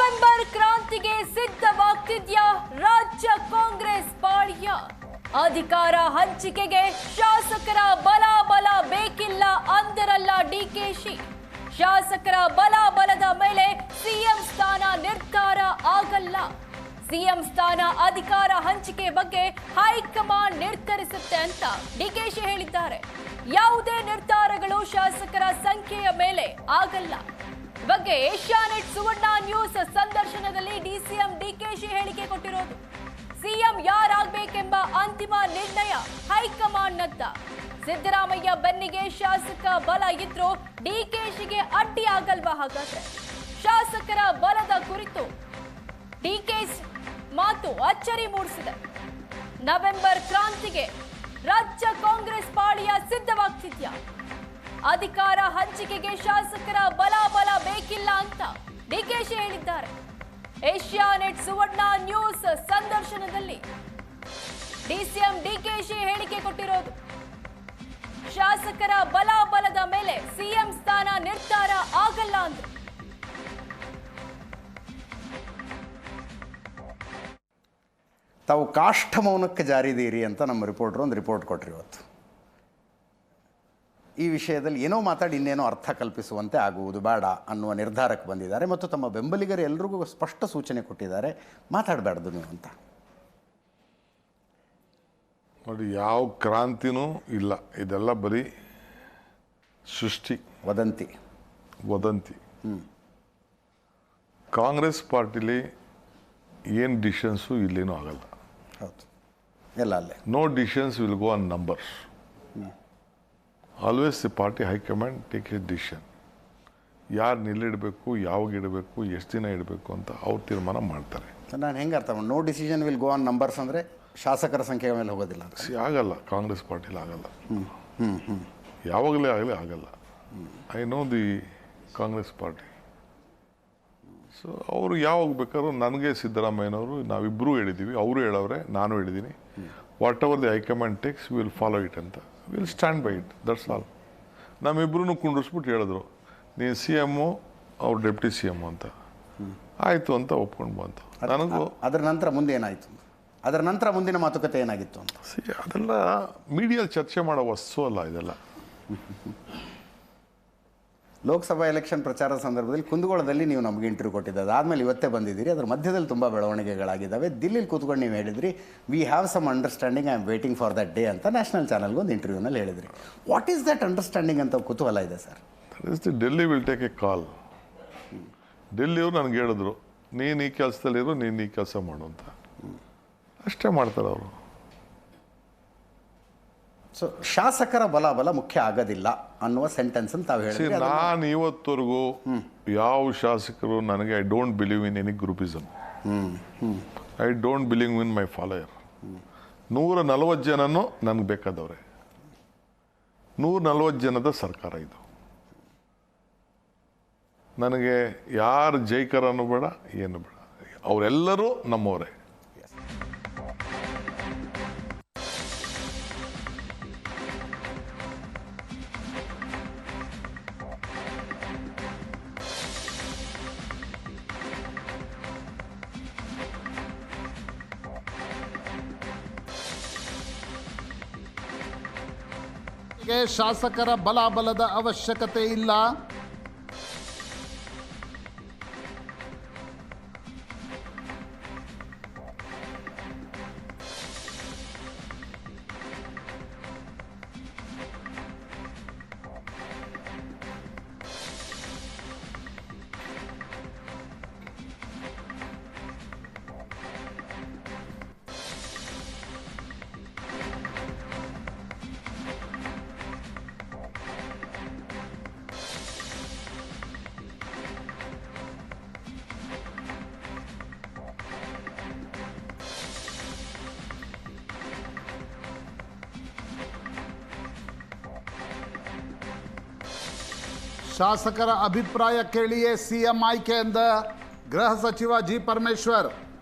November ಕ್ರಾಂತಿಗೆ ಸಿದ್ಧವಾಗ್ತಿದ್ಯಾ ರಾಜ್ಯ ಕಾಂಗ್ರೆಸ್ ಪಾಳ್ಯ. ಅಧಿಕಾರ ಹಂಚಿಕೆಗೆ ಶಾಸಕರ ಬಲ ಬೇಕಿಲ್ಲ ಅಂದರಲ್ಲ ಡಿಕೆಶಿ. ಶಾಸಕರ ಬಲದ ಮೇಲೆ ಸಿಎಂ ಸ್ಥಾನ ನಿರ್ಧಾರ ಆಗಲ್ಲ. ಸಿಎಂ ಸ್ಥಾನ ಅಧಿಕಾರ ಹಂಚಿಕೆ ಬಗ್ಗೆ ಹೈಕಮಾಂಡ್ ನಿರ್ಧರಿಸುತ್ತೆ ಅಂತ ಡಿಕೆಶಿ ಹೇಳಿದ್ದಾರೆ. ಯಾವುದೇ ನಿರ್ಧಾರಗಳು ಶಾಸಕರ ಸಂಖ್ಯೆಯ ಮೇಲೆ ಆಗಲ್ಲ. ಬಗ್ಗೆ ಏಷ್ಯಾನೆಟ್ ಸುವರ್ಣ ನ್ಯೂಸ್ ಸಂದರ್ಶನದಲ್ಲಿ ಡಿಸಿಎಂ ಡಿಕೆಶಿ ಹೇಳಿಕೆ ಕೊಟ್ಟಿರೋದು. ಸಿಎಂ ಯಾರಾಗಬೇಕೆಂಬ ಅಂತಿಮ ನಿರ್ಣಯ ಹೈಕಮಾಂಡ್ನತ್ತ. ಸಿದ್ದರಾಮಯ್ಯ ಬೆನ್ನಿಗೆ ಶಾಸಕ ಬಲ ಇದ್ರೂ ಡಿಕೆಶಿಗೆ ಅಡ್ಡಿ ಆಗಲ್ವಾ? ಹಾಗಾದ್ರೆ ಶಾಸಕರ ಬಲದ ಕುರಿತು ಡಿಕೆಶಿ ಮಾತು ಅಚ್ಚರಿ ಮೂಡಿಸಿದೆ. ನವೆಂಬರ್ ಕ್ರಾಂತಿಗೆ ರಾಜ್ಯ ಕಾಂಗ್ರೆಸ್ ಪಾಳಿಯ ಸಿದ್ಧವಾಗ್ತಿದ್ಯಾ? ಅಧಿಕಾರ ಹಂಚಿಕೆಗೆ ಶಾಸಕರ ಬಲ ಬೇಕಿಲ್ಲ ಅಂತ ಡಿಕೆಶಿ ಹೇಳಿದ್ದಾರೆ. ಏಷ್ಯಾನೆಟ್ ಸುವರ್ಣ ನ್ಯೂಸ್ ಸಂದರ್ಶನದಲ್ಲಿ ಡಿಸಿಎಂ ಡಿಕೆಶಿ ಹೇಳಿಕೆ ಕೊಟ್ಟಿರೋದು. ಶಾಸಕರ ಬಲದ ಮೇಲೆ ಸಿಎಂ ಸ್ಥಾನ ನಿರ್ಧಾರ ಆಗಲ್ಲ ಅಂದ್ರು. ತಾವು ಕಾಷ್ಠ ಮೌನಕ್ಕೆ ಜಾರಿದೀರಿ ಅಂತ ನಮ್ಮ ರಿಪೋರ್ಟರ್ ಒಂದು ರಿಪೋರ್ಟ್ ಕೊಟ್ಟರು ಇವತ್ತು. ಈ ವಿಷಯದಲ್ಲಿ ಏನೋ ಮಾತಾಡಿ ಇನ್ನೇನೋ ಅರ್ಥ ಕಲ್ಪಿಸುವಂತೆ ಆಗುವುದು ಬೇಡ ಅನ್ನುವ ನಿರ್ಧಾರಕ್ಕೆ ಬಂದಿದ್ದಾರೆ ಮತ್ತು ತಮ್ಮ ಬೆಂಬಲಿಗರು ಎಲ್ರಿಗೂ ಸ್ಪಷ್ಟ ಸೂಚನೆ ಕೊಟ್ಟಿದ್ದಾರೆ, ಮಾತಾಡಬಾರ್ದು ನೀವು ಅಂತ. ನೋಡಿ, ಯಾವ ಕ್ರಾಂತಿನೂ ಇಲ್ಲ, ಇದೆಲ್ಲ ಬರೀ ಸೃಷ್ಟಿ, ವದಂತಿ. ಕಾಂಗ್ರೆಸ್ ಪಾರ್ಟಿಲಿ ಏನು ಡಿಸಿಷನ್ಸು ಇಲ್ಲೇನೂ ಆಗಲ್ಲ. ಹೌದು, ಎಲ್ಲ ಅಲ್ಲೇ. No decisions will go on numbers. Always the party high command take a decision. ಯಾರು ನಿಲ್ಲಿಡಬೇಕು, ಯಾವಾಗ ಇಡಬೇಕು, ಎಷ್ಟು ದಿನ ಇಡಬೇಕು ಅಂತ ಅವ್ರು ತೀರ್ಮಾನ ಮಾಡ್ತಾರೆ. ನಾನು ಹೆಂಗೆ ಅರ್ಥ ಮಾಡಿ, no decision will go on numbers ಅಂದರೆ ಶಾಸಕರ ಸಂಖ್ಯೆಯ ಮೇಲೆ ಹೋಗೋದಿಲ್ಲ? ಆಗಲ್ಲ, ಕಾಂಗ್ರೆಸ್ ಪಾರ್ಟಿಲಿ ಆಗಲ್ಲ. ಯಾವಾಗಲೇ ಆಗಲಿ ಆಗಲ್ಲ. I know the Congress party. So ಅವರು ಯಾವಾಗ ಬೇಕಾದ್ರೂ, ನನಗೆ ಸಿದ್ದರಾಮಯ್ಯನವರು ನಾವಿಬ್ಬರೂ ಹೇಳಿದ್ದೀವಿ, ಅವರು ಹೇಳವ್ರೆ, ನಾನು ಹೇಳಿದ್ದೀನಿ. Whatever the high command takes will follow it ಅಂತ, will stand by it, that's all. ನಮ್ಮಿಬ್ಬರೂ ಕುಂಡ್ರಿಸ್ಬಿಟ್ಟು ಹೇಳಿದ್ರು, ನೀನು ಸಿ ಎಮ್ಮು, ಅವ್ರು ಡೆಪ್ಟಿ ಸಿ ಎಮ್ಮು ಅಂತ. ಆಯಿತು ಅಂತ ಒಪ್ಕೊಂಡು ಬಂತು. ನನಗೂ ಅದರ ನಂತರ ಮುಂದೆ ಏನಾಯಿತು, ಅದರ ನಂತರ ಮುಂದಿನ ಮಾತುಕತೆ ಏನಾಗಿತ್ತು ಅಂತ ಅದೆಲ್ಲ ಮೀಡಿಯಲ್ಲಿ ಚರ್ಚೆ ಮಾಡೋ ವಸ್ತು ಅಲ್ಲ ಇದೆಲ್ಲ. ಲೋಕಸಭಾ ಎಲೆಕ್ಷನ್ ಪ್ರಚಾರದ ಸಂದರ್ಭದಲ್ಲಿ ಕುಂದಗೋಳದಲ್ಲಿ ನೀವು ನಮಗೆ ಇಂಟರ್ವ್ಯೂ ಕೊಟ್ಟಿದ್ದು, ಅದಾದಮೇಲೆ ಇವತ್ತೇ ಬಂದಿದ್ದೀರಿ. ಅದರ ಮಧ್ಯದಲ್ಲಿ ತುಂಬ ಬೆಳವಣಿಗೆಗಳಾಗಿದ್ದಾವೆ. ದಿಲ್ಲಿಲಿ ಕೂತ್ಕೊಂಡು ನೀವು ಹೇಳಿದ್ರಿ, we have some understanding, I am waiting for that day ಅಂತ ನ್ಯಾಷನಲ್ ಚಾನಲ್ಗೆ ಒಂದು ಇಂಟರ್ವ್ಯೂನಲ್ಲಿ ಹೇಳಿದ್ರಿ. ವಾಟ್ ಈಸ್ ದಟ್ ಅಂಡರ್ಸ್ಟ್ಯಾಂಡಿಂಗ್ ಅಂತ ಕುತೂಹಲ ಇದೆ sir. Delhi will take a call. ಡೆಲ್ಲಿಯವರು ನನಗೆ ಹೇಳಿದ್ರು, ನೀನು ಈ ಕೆಲಸದಲ್ಲಿರು, ನೀನು ಈ ಕೆಲಸ ಮಾಡು ಅಂತ. ಅಷ್ಟೇ ಮಾಡ್ತಾರೆ ಅವರು. ಸೊ ಶಾಸಕರ ಬಲ ಮುಖ್ಯ ಆಗೋದಿಲ್ಲ ಅನ್ನುವ ಸೆಂಟೆನ್ಸ್ ಅಂತ ತಾವು ಹೇಳಿ. ನಾನು ಇವತ್ತವರೆಗೂ ಯಾವ ಶಾಸಕರು ನನಗೆ I don't believe in any groupism. I don't believe in my follower. 140 ಜನನೂ ನನಗೆ ಬೇಕಾದವ್ರೆ. 140 ಜನದ ಸರ್ಕಾರ ಇದು. ನನಗೆ ಯಾರು ಜೈಕರನ್ನು ಬೇಡ, ಏನು ಬೇಡ, ಅವರೆಲ್ಲರೂ ನಮ್ಮವರೇ. ಶಾಸಕರ ಬಲದ ಅವಶ್ಯಕತೆ ಇಲ್ಲ. ಶಾಸಕರ ಅಭಿಪ್ರಾಯ ಕೇಳಿಯೇ ಸಿಎಂ ಆಯ್ಕೆ ಎಂದ ಗೃಹ ಸಚಿವ ಜಿ ಪರಮೇಶ್ವರ್.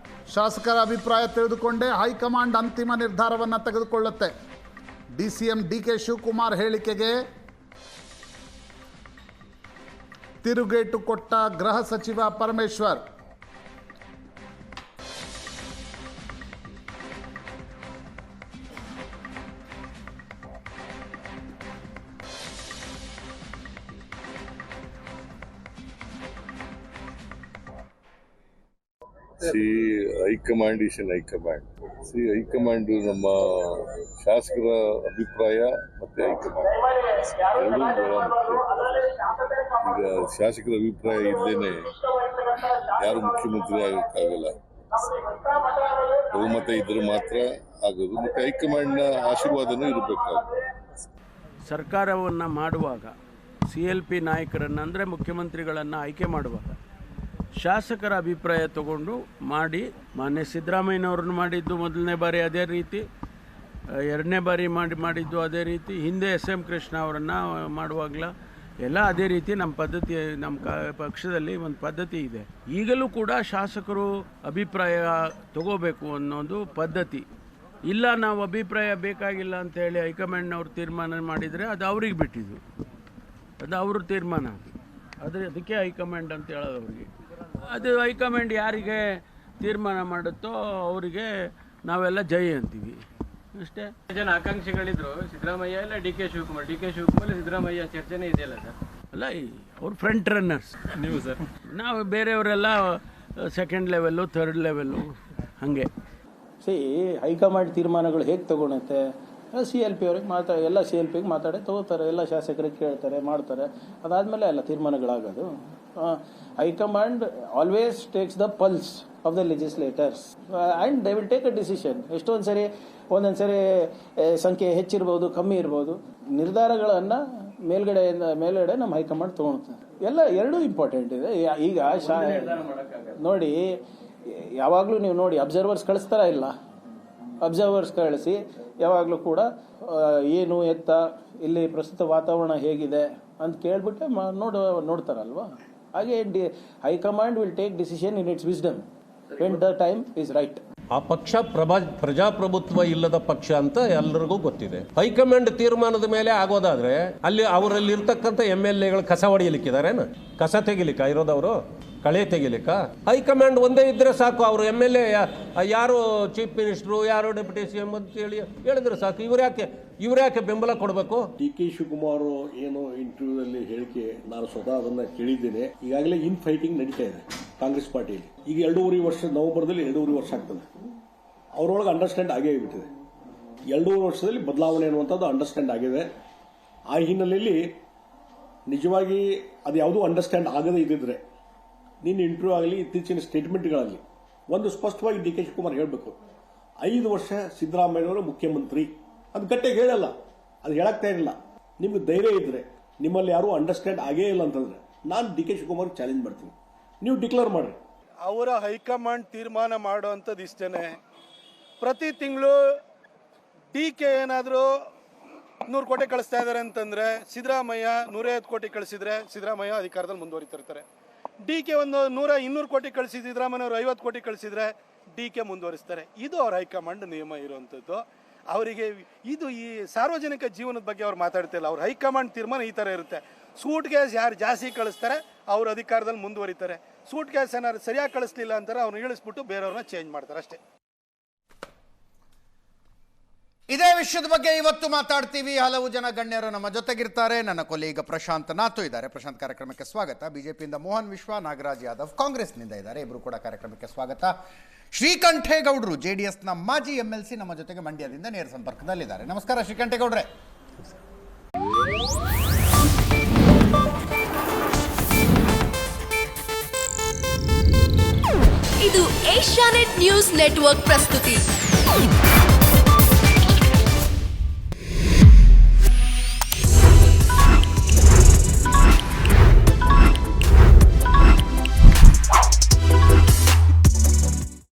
ಶಾಸಕರ ಅಭಿಪ್ರಾಯ ತಿಳಿದುಕೊಂಡೇ ಹೈಕಮಾಂಡ್ ಅಂತಿಮ ನಿರ್ಧಾರವನ್ನು ತೆಗೆದುಕೊಳ್ಳುತ್ತೆ. ಡಿಸಿಎಂ ಡಿಕೆ ಶಿವಕುಮಾರ್ ಹೇಳಿಕೆಗೆ ತಿರುಗೇಟು ಕೊಟ್ಟ ಗೃಹ ಸಚಿವ ಪರಮೇಶ್ವರ್. ಹೈಕಮಾಂಡ್ ಹೈಕಮಾಂಡ್ ಹೈಕಮಾಂಡ್ ನಮ್ಮ ಶಾಸಕರ ಅಭಿಪ್ರಾಯ ಮತ್ತೆ ಹೈಕಮಾಂಡ್ ಎರಡೂ ಬಹಳ ಮುಖ್ಯ. ಈಗ ಶಾಸಕರ ಅಭಿಪ್ರಾಯ ಇಲ್ಲದೇನೆ ಯಾರು ಮುಖ್ಯಮಂತ್ರಿ ಆಗಕ್ಕಾಗಲ್ಲ. ಬಹುಮತ ಇದ್ರೆ ಮಾತ್ರ ಆಗೋದು. ಮತ್ತೆ ಹೈಕಮಾಂಡ್ನ ಆಶೀರ್ವಾದನೂ ಇರಬೇಕಾಗುತ್ತೆ. ಸರ್ಕಾರವನ್ನು ಮಾಡುವಾಗ CLP ನಾಯಕರನ್ನು ಅಂದರೆ ಮುಖ್ಯಮಂತ್ರಿಗಳನ್ನು ಆಯ್ಕೆ ಮಾಡುವಾಗ ಶಾಸಕರ ಅಭಿಪ್ರಾಯ ತಗೊಂಡು ಮಾಡಿ, ಮಾನ್ಯ ಸಿದ್ದರಾಮಯ್ಯನವ್ರನ್ನ ಮಾಡಿದ್ದು ಮೊದಲನೇ ಬಾರಿ ಅದೇ ರೀತಿ, ಎರಡನೇ ಬಾರಿ ಮಾಡಿದ್ದು ಅದೇ ರೀತಿ, ಹಿಂದೆ SM ಕೃಷ್ಣ ಅವರನ್ನು ಮಾಡುವಾಗಲ ಎಲ್ಲ ಅದೇ ರೀತಿ ನಮ್ಮ ಪದ್ಧತಿ, ನಮ್ಮ ಪಕ್ಷದಲ್ಲಿ ಒಂದು ಪದ್ಧತಿ ಇದೆ. ಈಗಲೂ ಕೂಡ ಶಾಸಕರು ಅಭಿಪ್ರಾಯ ತಗೋಬೇಕು ಅನ್ನೋದು ಪದ್ಧತಿ. ಇಲ್ಲ, ನಾವು ಅಭಿಪ್ರಾಯ ಬೇಕಾಗಿಲ್ಲ ಅಂತೇಳಿ ಹೈಕಮಾಂಡ್ನವ್ರು ತೀರ್ಮಾನ ಮಾಡಿದರೆ ಅದು ಅವ್ರಿಗೆ ಬಿಟ್ಟಿದ್ದು, ಅದು ಅವ್ರ ತೀರ್ಮಾನ. ಅದಕ್ಕೆ ಹೈಕಮಾಂಡ್ ಅಂತ ಹೇಳೋದು ಅವ್ರಿಗೆ. ಅದು ಹೈಕಮಾಂಡ್ ಯಾರಿಗೆ ತೀರ್ಮಾನ ಮಾಡುತ್ತೋ ಅವರಿಗೆ ನಾವೆಲ್ಲ ಜೈ ಅಂತೀವಿ ಅಷ್ಟೇ. ಜನ ಆಕಾಂಕ್ಷಿಗಳಿದ್ರು, ಸಿದ್ದರಾಮಯ್ಯ ಇಲ್ಲ DK ಶಿವಕುಮಾರ್. ಸಿದ್ದರಾಮಯ್ಯ ಚರ್ಚೆನೇ ಇದೆಯಲ್ಲ ಸರ್? ಅಲ್ಲ, ಅವ್ರು ಫ್ರಂಟ್ ರನ್ನರ್ಸ್. ನೀವು ಸರ್? ನಾವು ಬೇರೆಯವರೆಲ್ಲ ಸೆಕೆಂಡ್ ಲೆವೆಲ್ಲು, ಥರ್ಡ್ ಲೆವೆಲ್ಲು ಹಾಗೆ. ಹೈಕಮಾಂಡ್ ತೀರ್ಮಾನಗಳು ಹೇಗೆ ತಗೊಳುತ್ತೆ? CLP ಅವ್ರಿಗೆ ಎಲ್ಲ CLPಗೆ ಮಾತಾಡಿ ತಗೋತಾರೆ, ಎಲ್ಲ ಶಾಸಕರಿಗೆ ಕೇಳ್ತಾರೆ, ಮಾಡ್ತಾರೆ. ಅದಾದಮೇಲೆ ಎಲ್ಲ ತೀರ್ಮಾನಗಳಾಗೋದು. High command always takes the pulse of the legislators and they will take a decision. ಒಂದೊಂದು ಸರಿ ಸಂಖ್ಯೆ ಹೆಚ್ಚಿರ್ಬೋದು, ಕಮ್ಮಿ ಇರ್ಬೋದು. ನಿರ್ಧಾರಗಳನ್ನು ಮೇಲ್ಗಡೆ ನಮ್ಮ ಹೈಕಮಾಂಡ್ ತೊಗೊಳುತ್ತೆ. ಎರಡೂ ಇಂಪಾರ್ಟೆಂಟ್ ಇದೆ. ಈಗ ನೋಡಿ, ಯಾವಾಗಲೂ ನೀವು ನೋಡಿ, ಅಬ್ಸರ್ವರ್ಸ್ ಕಳಿಸ್ತಾರ ಇಲ್ಲ? ಅಬ್ಸರ್ವರ್ಸ್ ಕಳಿಸಿ ಯಾವಾಗಲೂ ಕೂಡ ಏನು ಎತ್ತ, ಇಲ್ಲಿ ಪ್ರಸ್ತುತ ವಾತಾವರಣ ಹೇಗಿದೆ ಅಂತ ಕೇಳ್ಬಿಟ್ಟೆ ನೋಡ್ತಾರಲ್ವಾ? ಹಾಗೆ high command will take decision in its wisdom when the time is right. ಆ ಪಕ್ಷ ಪ್ರಜಾಪ್ರಭುತ್ವ ಇಲ್ಲದ ಪಕ್ಷ ಅಂತ ಎಲ್ಲರಿಗೂ ಗೊತ್ತಿದೆ. ಹೈಕಮಾಂಡ್ ತೀರ್ಮಾನದ ಮೇಲೆ ಆಗೋದಾದ್ರೆ ಅವರಲ್ಲಿ ಇರ್ತಕ್ಕಂಥ MLAಗಳು ಕಸ ಹೊಡೆಯಲಿಕ್ಕಿದಾರೇನು? ಕಸ ತೆಗಿಲಿಕ್ಕ ಇರೋದವರು? ಕಳೆ ತೆಗಿಲಿಕ್ಕ? ಹೈಕಮಾಂಡ್ ಒಂದೇ ಇದ್ರೆ ಸಾಕು. ಅವರು MLA ಯಾರು ಚೀಫ್ ಮಿನಿಸ್ಟ್ರು, ಯಾರು ಡೆಪ್ಯೂಟಿ CM ಅಂತ ಹೇಳಿದ್ರೆ ಸಾಕು. ಇವ್ರ್ಯಾಕೆ ಬೆಂಬಲ ಕೊಡಬೇಕು? DK ಶಿವಕುಮಾರ್ ಏನು ಇಂಟರ್ವ್ಯೂದಲ್ಲಿ ಹೇಳಿಕೆ, ನಾನು ಸ್ವತಃ ಅದನ್ನ ಕೇಳಿದ್ದೇನೆ. ಈಗಾಗಲೇ ಫೈಟಿಂಗ್ ನಡೀತಾ ಇದೆ ಕಾಂಗ್ರೆಸ್ ಪಾರ್ಟಿಯಲ್ಲಿ. ಈಗ 2.5 ವರ್ಷ, ನವೆಂಬರ್ದಲ್ಲಿ 2.5 ವರ್ಷ ಆಗ್ತದೆ. ಅವರೊಳಗೆ ಅಂಡರ್ಸ್ಟ್ಯಾಂಡ್ ಆಗೇ ಬಿಟ್ಟಿದೆ. 2.5 ವರ್ಷದಲ್ಲಿ ಬದಲಾವಣೆ ಅನ್ನುವಂಥದ್ದು ಅಂಡರ್ಸ್ಟ್ಯಾಂಡ್ ಆಗಿದೆ. ಆ ಹಿನ್ನೆಲೆಯಲ್ಲಿ ನಿಜವಾಗಿ ಅದು ಯಾವುದೂ ಅಂಡರ್ಸ್ಟ್ಯಾಂಡ್ ಆಗದೇ ಇದ್ದಿದ್ರೆ, ನಿನ್ನ ಇಂಟರ್ವ್ಯೂ ಆಗಲಿ, ಇತ್ತೀಚಿನ ಸ್ಟೇಟ್ಮೆಂಟ್ಗಳಲ್ಲಿ ಒಂದು ಸ್ಪಷ್ಟವಾಗಿ DK ಶಿವಕುಮಾರ್ ಹೇಳಬೇಕು, 5 ವರ್ಷ ಸಿದ್ದರಾಮಯ್ಯನವರು ಮುಖ್ಯಮಂತ್ರಿ ಅದು ಗಟ್ಟಿಗೆ ಹೇಳಲ್ಲ. ಅದು ಹೇಳಕ್ತಾ ಇರಲಿಲ್ಲ. ನಿಮ್ಗೆ ಧೈರ್ಯ ಇದ್ರೆ, ನಿಮ್ಮಲ್ಲಿ ಯಾರೂ ಅಂಡರ್ಸ್ಟ್ಯಾಂಡ್ ಆಗೇ ಇಲ್ಲ ಅಂತಂದ್ರೆ, ನಾನು DK ಶಿವಕುಮಾರ್ ಚಾಲೆಂಜ್ ಮಾಡ್ತೀನಿ, ನೀವು ಡಿಕ್ಲೇರ್ ಮಾಡ್ರಿ. ಅವರ ಹೈಕಮಾಂಡ್ ತೀರ್ಮಾನ ಮಾಡುವಂಥದ್ದು ಇಷ್ಟೇ. ಪ್ರತಿ ತಿಂಗಳು DK ಏನಾದರೂ 100 ಕೋಟಿ ಕಳಿಸ್ತಾ ಇದ್ದಾರೆ ಅಂತಂದರೆ, ಸಿದ್ದರಾಮಯ್ಯ 150 ಕೋಟಿ ಕಳಿಸಿದ್ರೆ ಸಿದ್ದರಾಮಯ್ಯ ಅಧಿಕಾರದಲ್ಲಿ ಮುಂದುವರಿತಿರ್ತಾರೆ. DK ಒಂದು 100-200 ಕೋಟಿ ಕಳಿಸಿದ್ರೆ, ಸಿದ್ದರಾಮಯ್ಯವರು 50 ಕೋಟಿ ಕಳಿಸಿದ್ರೆ DK ಮುಂದುವರಿಸ್ತಾರೆ. ಇದು ಅವ್ರ ಹೈಕಮಾಂಡ್ ನಿಯಮ ಇರುವಂಥದ್ದು. ಅವರಿಗೆ ಇದು ಈ ಸಾರ್ವಜನಿಕ ಜೀವನದ ಬಗ್ಗೆ ಅವ್ರು ಮಾತಾಡ್ತಿಲ್ಲ. ಅವ್ರ ಹೈಕಮಾಂಡ್ ತೀರ್ಮಾನ ಈ ಥರ ಇರುತ್ತೆ. ಸೂಟ್ ಕೇಸ್ ಯಾರು ಜಾಸ್ತಿ ಕಳಿಸ್ತಾರೆ ಅವ್ರ ಅಧಿಕಾರದಲ್ಲಿ ಮುಂದುವರಿತಾರೆ. ಸೂಟ್ ಕೇಸ್ ಏನಾದ್ರು ಸರಿಯಾಗಿ ಕಳಿಸ್ಲಿಲ್ಲ ಅಂತಾರೆ, ಅವ್ರನ್ನ ಇಳಿಸ್ಬಿಟ್ಟು ಬೇರೆಯವ್ರನ್ನ ಚೇಂಜ್ ಮಾಡ್ತಾರೆ ಅಷ್ಟೇ. ಇದೇ ವಿಷಯದ ಬಗ್ಗೆ ಇವತ್ತು ಮಾತಾಡ್ತೀವಿ. ಹಲವು ಜನ ಗಣ್ಯರು ನಮ್ಮ ಜೊತೆಗಿರ್ತಾರೆ. ನನ್ನ ಕೊಲೀಗ ಪ್ರಶಾಂತ್ ನಾತು ಇದ್ದಾರೆ. ಪ್ರಶಾಂತ್, ಕಾರ್ಯಕ್ರಮಕ್ಕೆ ಸ್ವಾಗತ. ಬಿಜೆಪಿಯಿಂದ ಮೋಹನ್ ವಿಶ್ವ, ನಾಗರಾಜ್ ಯಾದವ್ ಕಾಂಗ್ರೆಸ್ನಿಂದ ಇದ್ದಾರೆ. ಇಬ್ಬರು ಕೂಡ ಕಾರ್ಯಕ್ರಮಕ್ಕೆ ಸ್ವಾಗತ. ಶ್ರೀಕಂಠೇಗೌಡರು JDSನ ಮಾಜಿ MLC ನಮ್ಮ ಜೊತೆಗೆ ಮಂಡ್ಯದಿಂದ ನೇರ ಸಂಪರ್ಕದಲ್ಲಿದ್ದಾರೆ. ನಮಸ್ಕಾರ ಶ್ರೀಕಂಠೇಗೌಡ್ರೆ. ಇದು ಏಷ್ಯಾನೆಟ್ ನ್ಯೂಸ್ ನೆಟ್ವರ್ಕ್ ಪ್ರಸ್ತುತಿ.